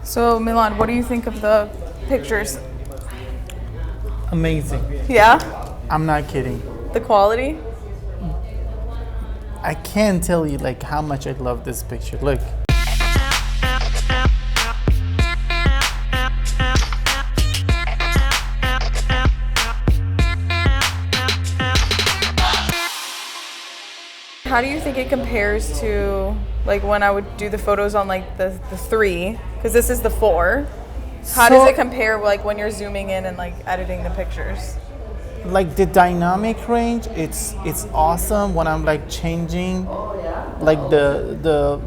So, Milad, what do you think of the pictures? Amazing. Yeah? I'm not kidding. The quality? I can't tell you like how much I love this picture. Look. How do you think it compares to like when I would do the photos on like the 3? Because this is the 4. How does it compare like when you're zooming in and like editing the pictures? Like the dynamic range, it's awesome when I'm like changing like the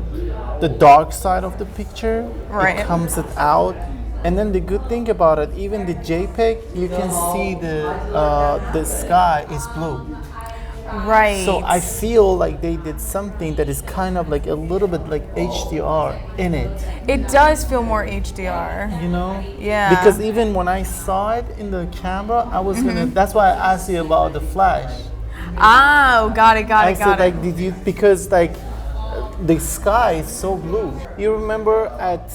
dark side of the picture. Right. It comes out. And then the good thing about it, even the JPEG, you can see the sky is blue. Right. So I feel like they did something that is kind of like a little bit like HDR in it. It does feel more HDR. You know? Yeah. Because even when I saw it in the camera, I was gonna. That's why I asked you about the flash. Oh, got it. I said like, did you? Because like the sky is so blue. You remember at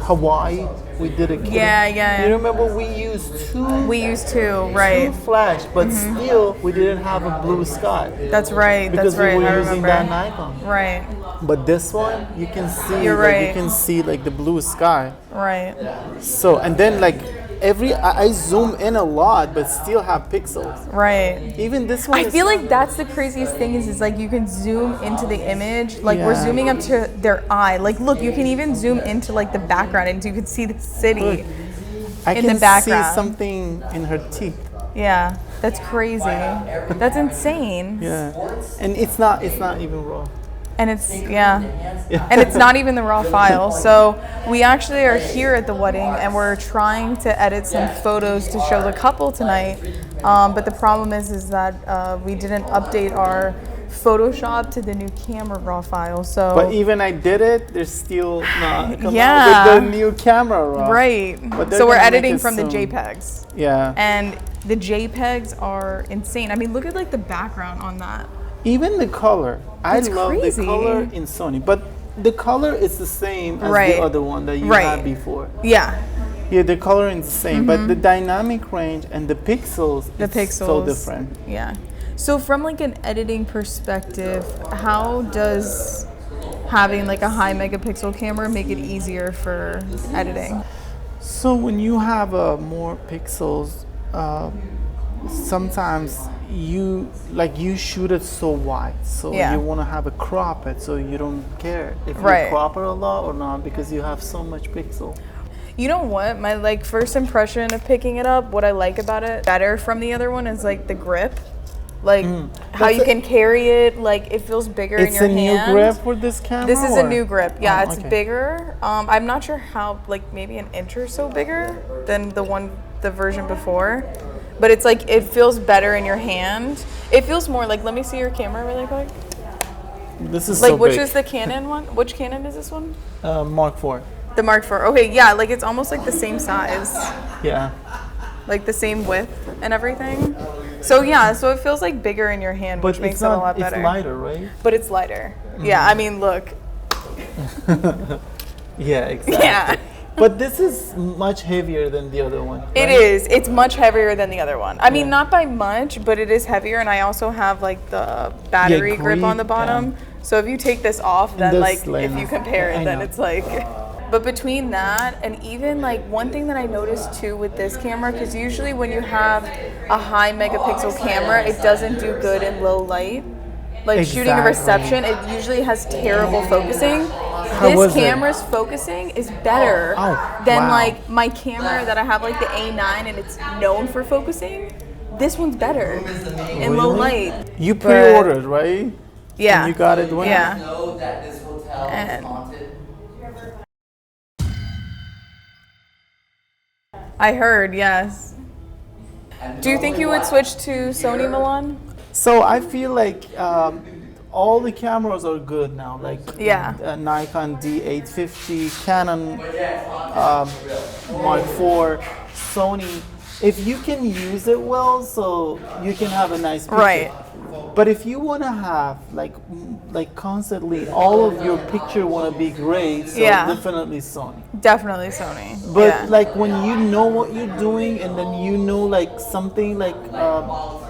Hawaii we did a camera? Yeah. You remember we used two right. flash, but still we didn't have a blue sky. That's right. Because that's right. we I were using remember. that Nikon. Right. But this one, you can see. You're like, right. You can see like the blue sky. Right. So and then like I zoom in a lot, but still have pixels. Right. Even this one. I feel like that's the craziest thing is like you can zoom into the image. Like we're zooming up to their eye. Like look, you can even zoom into like the background and you can see the city Look, I in can the background. see something in her teeth. Yeah, that's crazy. That's insane. Yeah, and it's not even raw. And it's and it's not even the raw file. So we actually are here at the wedding and we're trying to edit some photos to show the couple tonight. But the problem is that we didn't update our Photoshop to the new camera raw file. So but even I did it, there's still not come Yeah. out with the new camera raw. right. But So we're gonna make editing it from the soon. JPEGs. Yeah. And the JPEGs are insane. I mean, look at like the background on that. Even the color. It's I love crazy. the color in Sony, but the color is the same as the other one that you had before. Yeah. Yeah, the color is the same, but the dynamic range and the pixels, it's so different. Yeah. So from like an editing perspective, how does having like a high megapixel camera make it easier for editing? So when you have more pixels, sometimes you shoot it so wide, so you want to have a crop it, so you don't care if you crop it a lot or not because you have so much pixel. You know what? My like first impression of picking it up, what I like about it better from the other one is like the grip. Like how you can carry it, like it feels bigger in your hand. It's a new grip for this camera? This is a new grip. Yeah, Oh, it's okay. bigger. I'm not sure how, like maybe an inch or so bigger than the version before. But it's like, it feels better in your hand. It feels more like, let me see your camera really quick. This is like, so which big. is the Canon one? Which Canon is this one? Mark IV. The Mark IV. Okay, yeah, like it's almost like the same size. Yeah. Like the same width and everything. So yeah, so it feels like bigger in your hand, which makes it a lot better. It's lighter, right? But it's lighter. Yeah, I mean, look. Yeah, exactly. Yeah. But this is much heavier than the other one. Right? It is. It's much heavier than the other one. I mean, not by much, but it is heavier. And I also have like the battery grip on the bottom. So if you take this off, then like if you compare it, then it's like. But between that and even like one thing that I noticed too with this camera, because usually when you have a high megapixel camera, it doesn't do good in low light. Like shooting a reception, it usually has terrible focusing. This camera's focusing is better than like my camera that I have, like the A9, and it's known for focusing. This one's better in low light. You pre-ordered, right? Yeah. And you got it when? Yeah. Know that this hotel is haunted. I heard, yes. Do you think you would switch to Sony, Milan? So I feel like all the cameras are good now, like Nikon D850, Canon Mark IV, Sony. If you can use it well, so you can have a nice picture. But if you want to have like constantly all of your picture want to be great, so definitely Sony. Definitely Sony. But like when you know what you're doing, and then you know like something like,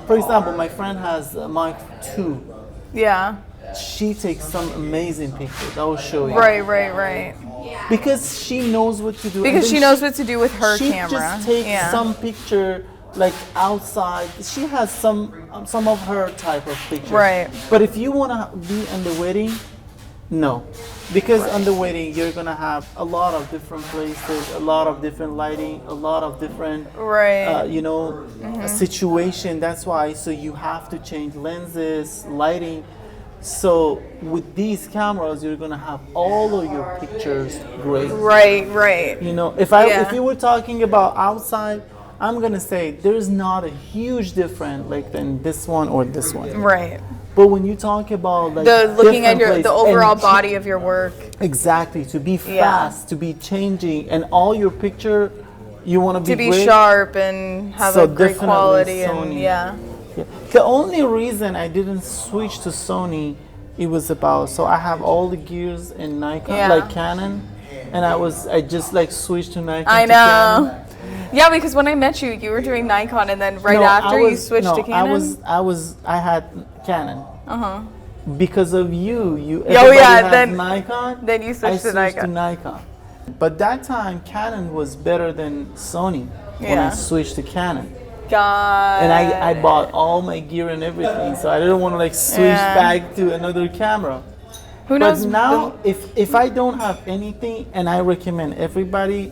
for example, my friend has a Mic 2. Yeah. She takes some amazing pictures. I will show you. Right. Because she knows what to do. Because she knows what to do with her camera. She just takes some picture like outside. She has some of her type of pictures. Right. But if you want to be in the wedding, no. Because on the wedding, you're going to have a lot of different places, a lot of different lighting, a lot of different, situation. That's why, so you have to change lenses, lighting. So with these cameras, you're gonna have all of your pictures great. Right. You know, if you were talking about outside, I'm gonna say there's not a huge difference like than this one or this one. Right. But when you talk about like looking at the overall body of your work. Exactly, to be fast, to be changing, and all your picture, you want to be great, sharp and have a great quality. Sony. And the only reason I didn't switch to Sony, it was about, so I have all the gears in Nikon, like Canon, and I just like switched to Nikon. I know. Yeah, because when I met you, you were doing Nikon, and then after you switched to Canon. I had Canon. Because of you. Then Nikon. Then you switched to Nikon. But that time, Canon was better than Sony when I switched to Canon. And I bought all my gear and everything, so I didn't want to like switch back to another camera. Who knows? But now, if I don't have anything, and I recommend everybody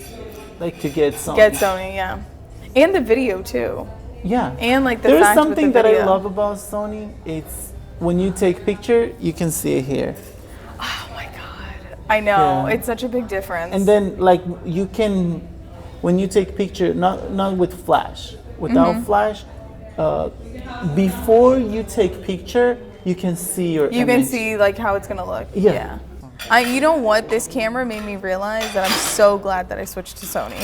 like to get Sony. Get Sony, and the video too. Yeah, and like the there's something that I love about Sony. It's when you take picture, you can see it here. Oh my god, I know it's such a big difference. And then like you can, when you take picture, not with flash. Without flash, before you take picture, you can see your image. You can see like how it's gonna look. Yeah. You know what? This camera made me realize that I'm so glad that I switched to Sony.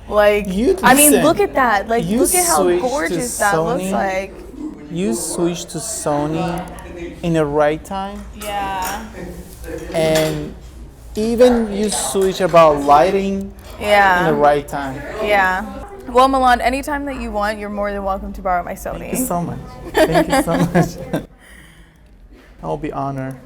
Like, look at that. Like, look at how gorgeous that looks like. You switched to Sony in the right time. Yeah. And even you switch about lighting in the right time. Yeah. Well, Milad, anytime that you want, you're more than welcome to borrow my Sony. Thank you so much. Thank you so much. I'll be honored.